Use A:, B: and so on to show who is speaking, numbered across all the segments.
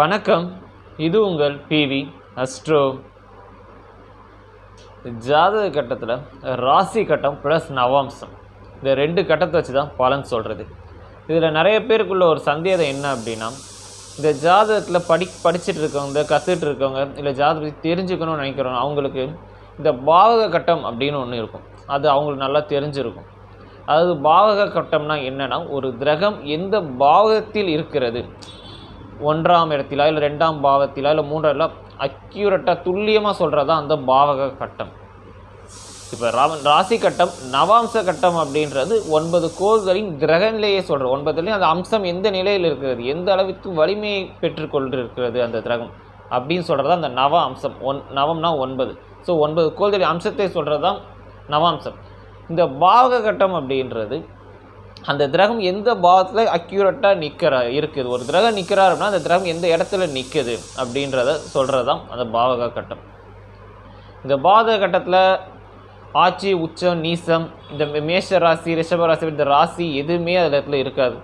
A: வணக்கம். இது உங்கள் பிவி அஸ்ட்ரோ. ஜாதக கட்டத்தில் ராசி கட்டம் ப்ளஸ் நவாம்சம் இந்த ரெண்டு கட்டத்தை வச்சு தான் பலன் சொல்கிறது. இதில் நிறைய பேருக்குள்ள ஒரு சந்தேகம் என்ன அப்படின்னா, இந்த ஜாதகத்தில் படிச்சுட்டு இருக்கவங்க, கற்றுட்டு இருக்கவங்க, இல்லை ஜாதகத்தை தெரிஞ்சுக்கணும்னு நினைக்கிறவங்க, அவங்களுக்கு இந்த பாவக கட்டம் அப்படின்னு ஒன்று இருக்கும். அது அவங்களுக்கு நல்லா தெரிஞ்சிருக்கும். அதாவது பாவக கட்டம்னா என்னென்னா, ஒரு கிரகம் எந்த பாவகத்தில் இருக்கிறது, 1ஆம் இடத்திலா இல்லை 2ஆம் பாவத்திலா இல்லை 3ஆம் அக்யூரேட்டாக துல்லியமாக சொல்கிறது தான் அந்த பாவக கட்டம். இப்போ ராசி கட்டம் நவாம்ச கட்டம் அப்படின்றது 9 கோள்களின் கிரக நிலையை சொல்கிறது. 9லேயும் அந்த அம்சம் எந்த நிலையில் இருக்கிறது, எந்த அளவுக்கு வலிமையை பெற்றுக்கொண்டு இருக்கிறது அந்த கிரகம் அப்படின்னு சொல்கிறது தான் அந்த நவ அம்சம். நவம்னா 9. ஸோ 9 கோள்களின் அம்சத்தை சொல்கிறது தான் நவாம்சம். இந்த பாவக கட்டம் அப்படின்றது அந்த கிரகம் எந்த பாவத்தில் அக்யூரேட்டாக இருக்குது. ஒரு கிரகம் நிற்கிறார் அப்படின்னா அந்த கிரகம் எந்த இடத்துல நிற்குது அப்படின்றத சொல்கிறது தான் அந்த பாவக கட்டம். இந்த பாவக கட்டத்தில் ஆட்சி, உச்சம், நீசம், இந்த மேஷ ராசி, ரிஷப ராசி, இந்த ராசி எதுவுமே அதில் இடத்துல இருக்காது.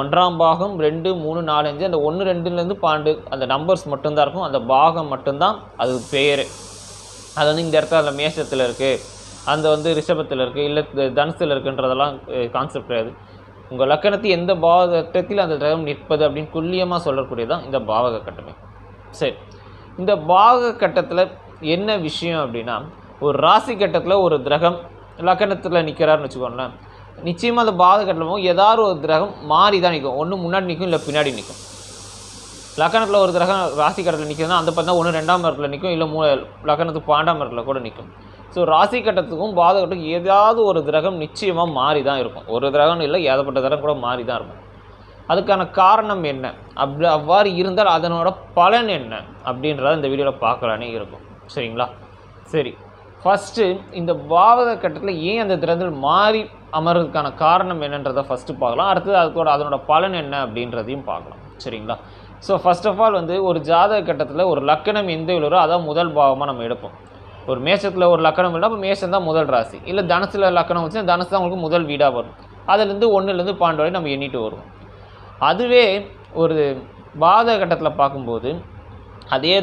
A: 1ஆம் பாகம் 2, 3, 4, 5 அந்த 1, 2லேருந்து 12 அந்த நம்பர்ஸ் மட்டும்தான் இருக்கும். அந்த பாகம் மட்டும்தான் அது பேர். அது வந்து இந்த இடத்துல அந்த மேஷத்தில் இருக்குது, அந்த ரிஷபத்தில் இருக்குது, இல்லை தனுசில் இருக்குன்றதெல்லாம் கான்செப்ட் கிடையாது. உங்கள் லக்கணத்தில் எந்த பாவகட்டத்தில் அந்த கிரகம் நிற்பது அப்படின்னு துல்லியமாக சொல்லக்கூடியதான் இந்த பாவக கட்டமே. சரி, இந்த பாவக கட்டத்தில் என்ன விஷயம் அப்படின்னா, ஒரு ராசி கட்டத்தில் ஒரு கிரகம் லக்கணத்தில் நிற்கிறாருன்னு வச்சுக்கோங்களேன். நிச்சயமாக அந்த பாவக கட்டமும் ஏதாவது ஒரு கிரகம் மாறி தான் நிற்கும். ஒன்று முன்னாடி நிற்கும், இல்லை பின்னாடி நிற்கும். லக்கணத்தில் ஒரு கிரகம் ராசி கட்டத்தில் நிற்கிறதுனா அந்த பார்த்தா ஒன்று 2ஆம் இடத்துல நிற்கும், இல்லை லக்கணத்துக்கு 12ஆம் இடத்துல கூட நிற்கும். ஸோ ராசி கட்டத்துக்கும் பாத கட்டத்துக்கும் ஏதாவது ஒரு கிரகம் நிச்சயமாக மாறி தான் இருக்கும். ஒரு கிரகம் இல்லை, ஏகப்பட்ட கிரகம் கூட மாறி தான் இருக்கும். அதுக்கான காரணம் என்ன, அவ்வாறு இருந்தால் அதனோட பலன் என்ன அப்படின்றத இந்த வீடியோவில் பார்க்கலானே இருக்கும். சரிங்களா? சரி, ஃபஸ்ட்டு இந்த பாவக கட்டத்தில் ஏன் அந்த கிரகங்கள் மாறி அமர்றதுக்கான காரணம் என்னன்றதை ஃபஸ்ட்டு பார்க்கலாம். அடுத்தது அதனோட பலன் என்ன அப்படின்றதையும் பார்க்கலாம். சரிங்களா? ஸோ ஃபஸ்ட் ஆஃப் ஆல் ஒரு ஜாதக கட்டத்தில் ஒரு லக்கணம் எந்த விழுறோ அதான் முதல் பாவமாக நம்ம எடுப்போம். ஒரு மேஷத்தில் ஒரு லக்கணம் இல்லை, அப்போ மேஷம் தான் முதல் ராசி. இல்லை தனுசில் லக்கணம் வச்சு தனுசு தான் உங்களுக்கு முதல் வீடாக வரும். அதுலேருந்து 1லேருந்து 12 வரை நம்ம எண்ணிட்டு வருவோம். அதுவே ஒரு பாத கட்டத்தில் பார்க்கும்போது அதே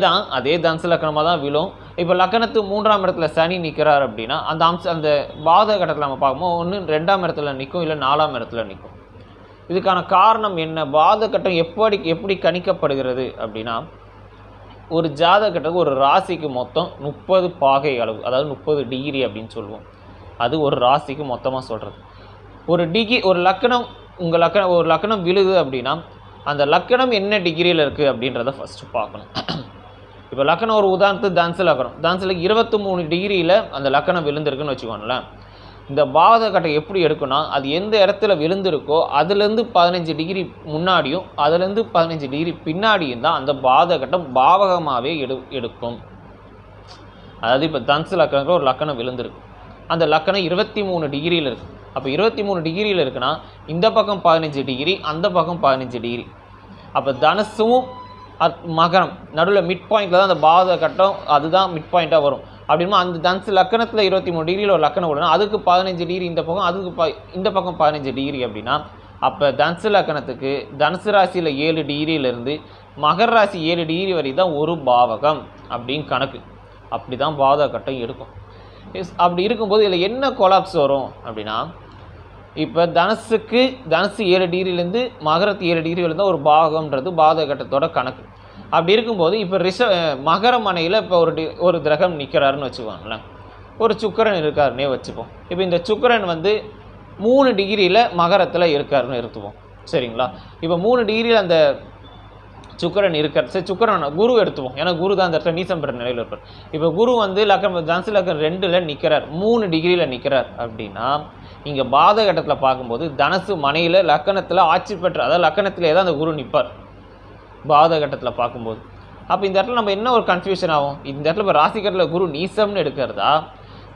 A: தனுசு லக்கணமாக தான் விழும். இப்போ லக்கணத்து 3ஆம் இடத்துல சனி நிற்கிறார் அப்படின்னா அந்த பாத கட்டத்தில் நம்ம பார்க்கும்போது ஒன்று 2ஆம் இடத்துல நிற்கும், இல்லை 4ஆம் இடத்துல நிற்கும். இதுக்கான காரணம் என்ன, பாத கட்டம் எப்படி கணிக்கப்படுகிறது அப்படின்னா, ஒரு ஜாதக கட்டத்துக்கு ஒரு ராசிக்கு மொத்தம் 30 பாகை அளவு, அதாவது 30 டிகிரி அப்படின்னு சொல்லுவோம். அது ஒரு ராசிக்கு மொத்தமாக சொல்கிறது. ஒரு லக்கணம் ஒரு லக்கணம் விழுது அப்படின்னா அந்த லக்கணம் என்ன டிகிரியில் இருக்குது அப்படின்றத ஃபஸ்ட்டு பார்க்கணும். இப்போ லக்கணம் ஒரு உதாரணத்துக்கு தனுசில் 23 டிகிரியில் அந்த லக்கணம் விழுந்திருக்குன்னு வச்சுக்கோங்களேன். இந்த பாவக கட்டம் எப்படி எடுக்குன்னா, அது எந்த இடத்துல விழுந்திருக்கோ அதுலேருந்து 15 டிகிரி முன்னாடியும் அதுலேருந்து 15 டிகிரி பின்னாடியும் தான் அந்த பாவக கட்டம் பாவகமாகவே எடுக்கும். அதாவது இப்போ தனுசு லக்கணத்தில் ஒரு லக்கணம் விழுந்திருக்கு, அந்த லக்கணம் 23 டிகிரியில் இருக்குது. அப்போ 23 டிகிரியில் இருக்குன்னா இந்த பக்கம் 15 டிகிரி, அந்த பக்கம் 15 டிகிரி. அப்போ தனுசும் மகரம் நடுவில் மிட் பாயிண்டில் தான் அந்த பாவக கட்டம், அதுதான் மிட் பாயிண்ட்டாக வரும். அப்படின்னா அந்த தனுசு லக்கணத்தில் 23 டிகிரியில் ஒரு லக்கணம் விடணும், அதுக்கு 15 டிகிரி இந்த பக்கம், அதுக்கு இந்த பக்கம் 15 டிகிரி அப்படின்னா அப்போ தனுசு லக்கணத்துக்கு தனுசு ராசியில் 7 டிகிரியிலேருந்து மகர ராசி 7 டிகிரி வரை தான் ஒரு பாவகம் அப்படின்னு கணக்கு. அப்படி தான் பாவக கட்டம் எடுக்கும். அப்படி இருக்கும்போது இதில் என்ன கொலாப்ஸ் வரும் அப்படின்னா, இப்போ தனுசு 7 டிகிரிலேருந்து மகரத்து 7 டிகிரி வரை தான் ஒரு பாவகம்ன்றது பாவக கட்டத்தோட கணக்கு. அப்படி இருக்கும்போது இப்போ மகர மனையில் இப்போ ஒரு கிரகம் நிற்கிறாருன்னு வச்சுக்கோங்களேன். ஒரு சுக்கிரன் இருக்காருன்னே வச்சுப்போம். இப்போ இந்த சுக்கிரன் 3 டிகிரியில் மகரத்தில் இருக்காருன்னு எடுத்துப்போம். சரிங்களா? இப்போ 3 டிகிரியில் அந்த சுக்கிரன் இருக்கார். சரி, சுக்கிரன் குரு எடுத்துப்போம், ஏன்னா குரு தான் அந்த இடத்துல நீசம் பெற்ற நிலையில் இருப்பார். இப்போ குரு தனுசு லக்கணம் 2ல் நிற்கிறார், 3 டிகிரியில் நிற்கிறார் அப்படின்னா இங்கே பாத கட்டத்தில் பார்க்கும்போது தனுசு மனையில் லக்கணத்தில் ஆட்சி பெற்ற, அதாவது லக்கணத்திலே தான் அந்த குரு நிற்பார் பாத கட்டத்தில் பார்க்கும்போது. அப்போ இந்த இடத்துல நம்ம என்ன ஒரு கன்ஃபியூஷன் ஆகும், இந்த இடத்துல இப்போ ராசி கட்டத்தில் குரு நீசம்னு எடுக்கிறதா,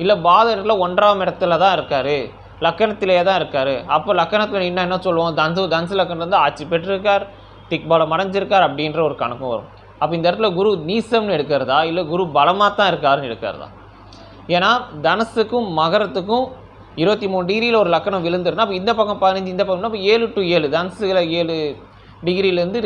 A: இல்லை பாத இடத்துல 1ஆம் இடத்துல தான் இருக்கார், லக்கணத்திலே தான் இருக்கார். அப்போ லக்கணத்தில் என்ன சொல்லுவோம், தனுசு லக்கணத்தில் தான் ஆட்சி பெற்றிருக்கார், திக்பலம் அடைஞ்சிருக்கார் அப்படின்ற ஒரு கணக்கும் வரும். அப்போ இந்த இடத்துல குரு நீசம்னு எடுக்கிறதா, இல்லை குரு பலமாக தான் இருக்காருன்னு எடுக்கிறதா? ஏன்னா தனுசுக்கும் மகரத்துக்கும் 23 டிகிரியில் ஒரு லக்கணம் விழுந்துருன்னா அப்போ இந்த பக்கம் 15, இந்த பக்கம் அப்போ 7 to 7 தனுசுல 7 டிகிரிலேருந்து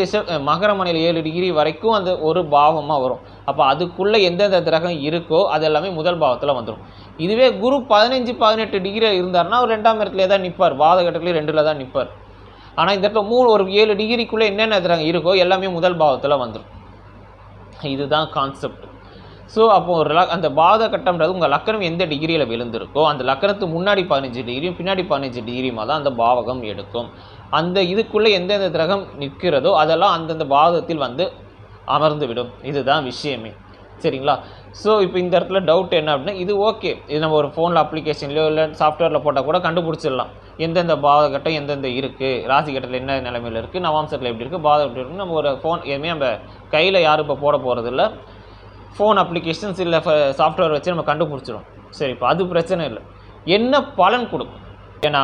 A: மகர மனையில் 7 டிகிரி வரைக்கும் அந்த ஒரு பாவமாக வரும். அப்போ அதுக்குள்ளே எந்தெந்த கிரகம் இருக்கோ அது எல்லாமே முதல் பாவத்தில் வந்துடும். இதுவே குரு 15, 18 டிகிரியில் இருந்தார்னா அவர் 2ஆம் இடத்துலேயே தான் நிற்பார், பாத கட்டத்துலேயே 2ல் தான் நிற்பார். ஆனால் இந்த இடத்துல ஒரு 7 டிகிரிக்குள்ளே என்னென்ன கிரகம் இருக்கோ எல்லாமே முதல் பாவத்தில் வந்துடும். இதுதான் கான்செப்ட். ஸோ அப்போது அந்த பாத கட்டம்ன்றது உங்கள் லக்கணம் எந்த டிகிரியில் விழுந்திருக்கோ அந்த லக்கணத்துக்கு முன்னாடி 15 டிகிரியும் பின்னாடி 15 டிகிரியுமா தான் அந்த பாவகம் எடுக்கும். அந்த இதுக்குள்ளே எந்தெந்த கிரகம் நிற்கிறதோ அதெல்லாம் அந்தந்த பாவகத்தில் வந்து அமர்ந்து விடும். இதுதான் விஷயமே, சரிங்களா? ஸோ இப்போ இந்த இடத்துல டவுட் என்ன அப்படின்னா, இது ஓகே, இது நம்ம ஒரு ஃபோனில் அப்ளிகேஷன்லையோ இல்லை சாஃப்ட்வேரில் போட்டால் கூட கண்டுபிடிச்சிடலாம். எந்தெந்த பாவகட்டம் எந்தெந்த இருக்குது, ராசி கட்டத்தில் என்ன நிலைமையில் இருக்குது, நவாம்சத்தில் எப்படி இருக்குது, பாதம் எப்படி இருக்குன்னு நம்ம ஒரு ஃபோன் எதுவுமே நம்ம கையில் யாரும் இப்போ போட போகிறதில்ல. ஃபோன் அப்ளிகேஷன்ஸ் இல்லை சாஃப்ட்வேர் வச்சு நம்ம கண்டுபிடிச்சிடும். சரி, இப்போ அது பிரச்சனை இல்லை. என்ன பலன் கொடுக்கும்? ஏன்னா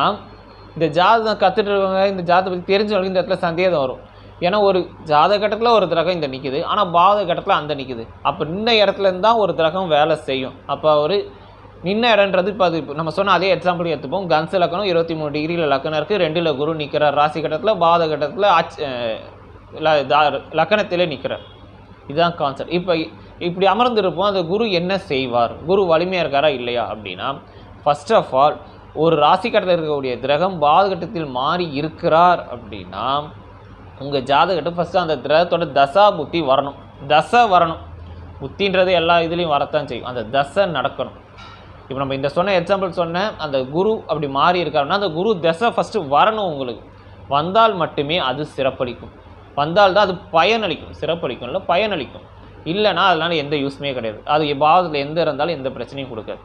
A: இந்த ஜாதகம் கற்றுட்டு இருக்கவங்க, இந்த ஜாதகத்தை பற்றி தெரிஞ்சவங்களுக்கு இந்த இடத்துல சந்தேகம் வரும். ஏன்னா ஒரு ஜாதக கட்டத்தில் ஒரு கிரகம் இந்த நிற்குது, ஆனால் பாத கட்டத்தில் அந்த நிற்குது. அப்போ நின்ன இடத்துலேருந்து தான் ஒரு கிரகம் வேலை செய்யும். அப்போ ஒரு நின்ன இடன்றது இப்போ அது நம்ம சொன்ன அதே எக்ஸாம்பிள் எடுத்துப்போம். கன்ச லக்கணம் 23 டிகிரியில் லக்கணம் இருக்குது, 2ல் குரு நிற்கிறார் ராசி கட்டத்தில், பாத கட்டத்தில் லக்கணத்திலே நிற்கிறார். இதுதான் கான்செப்ட். இப்போ இப்படி அமர்ந்திருப்போம். அந்த குரு என்ன செய்வார், குரு வலிமையாக இருக்காரா இல்லையா அப்படின்னா, ஃபர்ஸ்ட் ஆஃப் ஆல் ஒரு ராசி கட்டத்தில் இருக்கக்கூடிய கிரகம் பாதகட்டத்தில் மாறி இருக்கிறார் அப்படின்னா உங்கள் ஜாதகத்தை ஃபஸ்ட்டு அந்த கிரகத்தோட தசா புத்தி வரணும். தசை வரணும். புத்தின்றது எல்லா இதுலேயும் வரத்தான் செய்யும். அந்த தசை நடக்கணும். இப்போ நம்ம இந்த சொன்ன எக்ஸாம்பிள் சொன்ன அந்த குரு அப்படி மாறி இருக்காருன்னா அந்த குரு தசை ஃபஸ்ட்டு வரணும். உங்களுக்கு வந்தால் மட்டுமே அது சிறப்பளிக்கும். வந்தால்தான் அது பயனளிக்கும். சிறப்பளிக்கும் இல்லை, பயனளிக்கும். இல்லைனா அதனால் எந்த யூஸ்மே கிடையாது. அது பாவத்தில் எந்த இருந்தாலும் எந்த பிரச்சனையும் கொடுக்காது.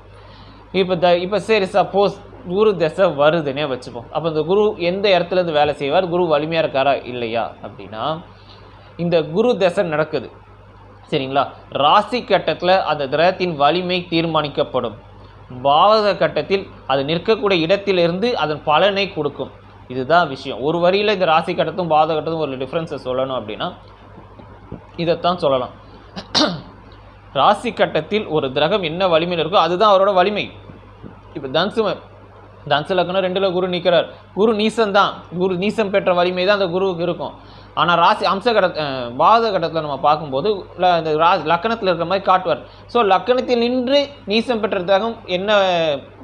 A: இப்போ சரி, சப்போஸ் குரு தசை வருதுன்னே வச்சுப்போம். அப்போ இந்த குரு எந்த இடத்துலேருந்து வேலை செய்வார், குரு வலிமையாக இருக்காரா இல்லையா அப்படின்னா, இந்த குரு தசை நடக்குது, சரிங்களா? ராசி கட்டத்தில் அந்த கிரகத்தின் வலிமை தீர்மானிக்கப்படும். பாவக கட்டத்தில் அது நிற்கக்கூடிய இடத்திலிருந்து அதன் பலனை கொடுக்கும். இதுதான் விஷயம். ஒரு வரியில் இந்த ராசி கட்டத்தும் பாத கட்டத்தும் ஒரு டிஃப்ரென்ஸை சொல்லணும் அப்படின்னா இதைத்தான் சொல்லலாம். ராசி கட்டத்தில் ஒரு கிரகம் என்ன வலிமையில் இருக்கோ அதுதான் அவரோட வலிமை. இப்போ தனுசு லக்னம் 2ல் குரு நிற்கிறார், குரு நீசம் தான். குரு நீசம் பெற்ற வலிமை தான் அந்த குருவுக்கு இருக்கும். ஆனால் ராசி பாத கட்டத்தில் நம்ம பார்க்கும்போது இந்த லக்கணத்தில் இருக்கிற மாதிரி காட்டுவார். ஸோ லக்கணத்தில் நின்று நீசம் பெற்ற கிரகம் என்ன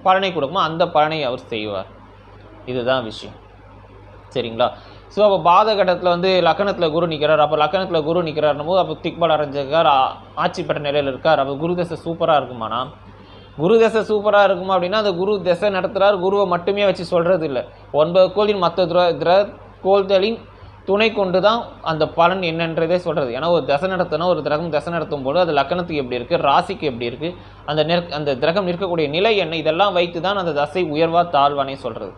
A: பலனை கொடுக்குமோ அந்த பலனை அவர் செய்வார். இதுதான் விஷயம், சரிங்களா? ஸோ அப்போ பாத கட்டத்தில் வந்து லக்கணத்தில் குரு நிற்கிறார். அப்போ லக்கணத்தில் குரு நிற்கிறாருன்னு போது அப்போ திக்பால் அடைஞ்சிருக்கார், ஆட்சி பெற்ற நிலையில் இருக்கார். அப்போ குரு தசை சூப்பராக இருக்குமானா, குரு தசை சூப்பராக இருக்குமா அப்படின்னா அந்த குரு தசை நடத்துகிறார். குருவை மட்டுமே வச்சு சொல்கிறது இல்லை, 9 கோளின் மற்ற கிரக கோள்களின் துணை கொண்டு தான் அந்த பலன் என்னன்றதே சொல்கிறது. ஏன்னா ஒரு தசை நடத்தினா ஒரு கிரகம் தசை நடத்தும் போது அது லக்கணத்துக்கு எப்படி இருக்குது, ராசிக்கு எப்படி இருக்குது, அந்த கிரகம் நிற்கக்கூடிய நிலை என்ன, இதெல்லாம் வைத்து தான் அந்த தசை உயர்வா தாழ்வானே சொல்கிறது.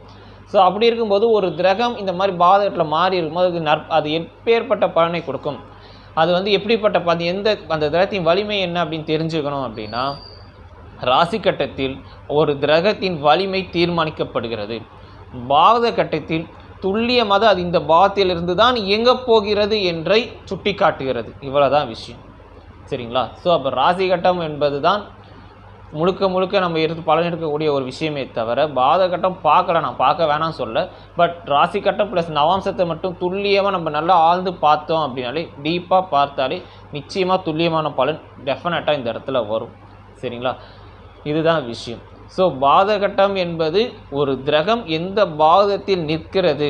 A: ஸோ அப்படி இருக்கும்போது ஒரு கிரகம் இந்த மாதிரி பாதகத்தில் மாறி இருக்கும்போது அது எப்பேற்பட்ட பலனை கொடுக்கும், அது வந்து எப்படிப்பட்ட அந்த கிரகத்தின் வலிமை என்ன அப்படின்னு தெரிஞ்சுக்கணும். அப்படின்னா ராசி கட்டத்தில் ஒரு கிரகத்தின் வலிமை தீர்மானிக்கப்படுகிறது. பாத கட்டத்தில் துல்லியமாக அது இந்த பாவத்திலிருந்து தான் இயங்க போகிறது என்றை சுட்டி காட்டுகிறது. இவ்வளோதான் விஷயம், சரிங்களா? ஸோ அப்போ ராசி கட்டம் என்பது தான் முழுக்க நம்ம பலன் எடுக்கக்கூடிய ஒரு விஷயமே தவிர பாத கட்டம் பார்க்கலாம், நான் பார்க்க வேணாம்னு சொல்ல. பட் ராசி கட்டம் ப்ளஸ் நவாம்சத்தை மட்டும் துல்லியமாக நம்ம நல்லா ஆழ்ந்து பார்த்தோம் அப்படின்னாலே, டீப்பாக பார்த்தாலே நிச்சயமாக துல்லியமான பலன் டெஃபினட்டாக இந்த இடத்துல வரும், சரிங்களா? இதுதான் விஷயம். ஸோ பாத கட்டம் என்பது ஒரு கிரகம் எந்த பாதத்தில் நிற்கிறது,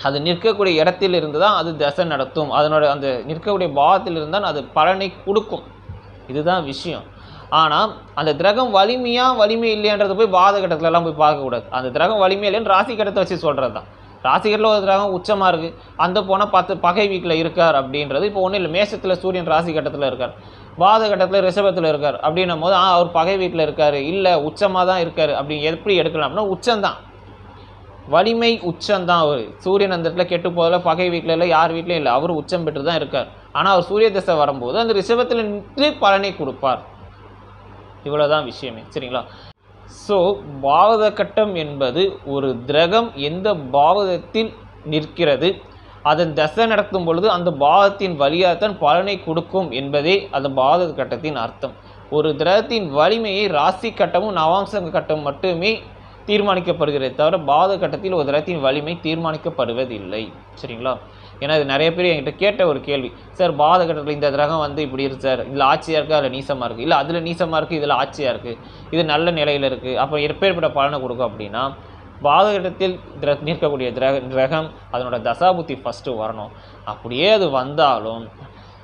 A: அது நிற்கக்கூடிய இடத்தில் இருந்து தான் அது தசை நடத்தும். அதனோட அந்த நிற்கக்கூடிய பாவத்தில் இருந்தால் அது பலனை கொடுக்கும். இதுதான் விஷயம். ஆனால் அந்த கிரகம் வலிமை இல்லையன்றது போய் பாத கட்டத்துலலாம் போய் பார்க்கக்கூடாது. அந்த கிரகம் வலிமை இல்லைன்னு ராசி கட்டத்தை வச்சு சொல்கிறது தான். ராசி கட்டத்தில் ஒரு கிரகம் உச்சமாக இருக்குது, அந்த போனால் 10 பகை வீட்டில் இருக்கார் அப்படின்றது இப்போ ஒன்றும் இல்லை. மேஷத்தில் சூரியன் ராசி கட்டத்தில் இருக்கார், பாத கட்டத்தில் ரிஷபத்தில் இருக்கார் அப்படின்னும் போது அவர் பகை வீட்டில் இருக்கார், இல்லை உச்சமாக தான் இருக்கார் அப்படின்னு எப்படி எடுக்கலாம் அப்படின்னா உச்சம்தான், வலிமை உச்சம்தான். அவர் சூரியன் அந்த இடத்துல கெட்டு போதில் பகை வீட்டில் இல்லை, யார் வீட்லையும் இல்லை, அவர் உச்சம் பெற்று தான் இருக்கார். ஆனால் அவர் சூரிய தசை வரும்போது அந்த ரிஷபத்தில் நின்று பலனை கொடுப்பார். இவ்வளோதான் விஷயமே, சரிங்களா? ஸோ பாவத கட்டம் என்பது ஒரு கிரகம் எந்த பாவகத்தில் நிற்கிறது, அதன் தசை நடத்தும் பொழுது அந்த பாவத்தின் வழியாகத்தான் பலனை கொடுக்கும் என்பதே அந்த பாவத கட்டத்தின் அர்த்தம். ஒரு கிரகத்தின் வலிமையை ராசி கட்டமும் நவாம்ச கட்டம் மட்டுமே தீர்மானிக்கப்படுகிறது தவிர பாவத கட்டத்தில் ஒரு கிரகத்தின் வலிமை தீர்மானிக்கப்படுவதில்லை, சரிங்களா? ஏன்னா இது நிறைய பேர் என்கிட்ட கேட்ட ஒரு கேள்வி. சார் பாதகட்டத்தில் இந்த கிரகம் வந்து இப்படி இருக்குது சார், இதில் ஆட்சியாக இருக்குது, அதில் நீசமாக இருக்குது, இல்லை அதில் நீசமாக இருக்குது, இதில் ஆட்சியாக இருக்குது, இது நல்ல நிலையில் இருக்குது, அப்போ எப்பேற்பட்ட பலனை கொடுக்கும் அப்படின்னா, பாதகட்டத்தில் நிற்கக்கூடிய கிரகம் அதனோட தசாபுத்தி ஃபஸ்ட்டு வரணும். அப்படியே அது வந்தாலும்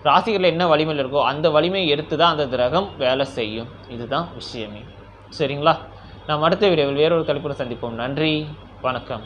A: ராசிகளில் என்ன வலிமையில் இருக்கோ அந்த வலிமையை எடுத்து தான் அந்த கிரகம் வேலை செய்யும். இதுதான் விஷயமே. சரிங்களா? நாம் அடுத்த வீடியோவில் வேறொரு தலைப்புடன் சந்திப்போம். நன்றி, வணக்கம்.